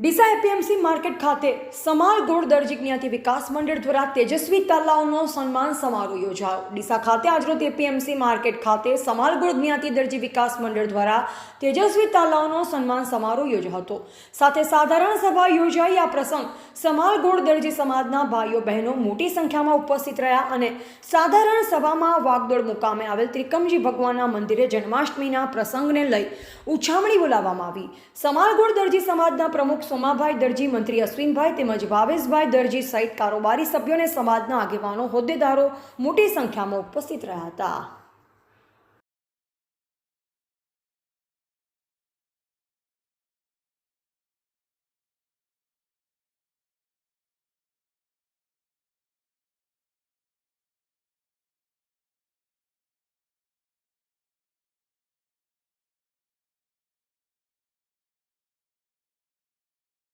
Deesa APMC market ખાતે સમાલ ગોળ દરજી જ્ઞાતિ વિકાસ મંડળ દ્વારા તેજસ્વી તાલાઓનો સન્માન સમારોહ યોજાયો। ડીસા ખાતે આજરોજ એપીએમસી માર્કેટ ખાતે સમાલ ગોળ જ્ઞાતિ દરજી વિકાસ મંડળ દ્વારા તેજસ્વી તાલાઓનો સન્માન સમારોહ યોજાયો હતો। સાથે સાધારણ સભા યોજાઈ। આ પ્રસંગ સમાલ ગોળ દરજી સમાજના ભાઈઓ બહેનો મોટી સંખ્યામાં ઉપસ્થિત રહ્યા અને સાધારણ સભામાં વાગદોડ મુકામે આવેલ ત્રિકમજી ભગવાનના મંદિરે જન્માષ્ટમીના પ્રસંગને લઈ ઉછામણી બોલાવવામાં આવી। સમાલ ગોળ દરજી સમાજના પ્રમુખ સોમાભાઈ દરજી, મંત્રી અશ્વિનભાઈ તેમજ ભાવેશભાઈ દરજી સહિત કારોબારી સભ્યો અને સમાજના આગેવાનો, હોદ્દેદારો મોટી સંખ્યામાં ઉપસ્થિત રહ્યા હતા।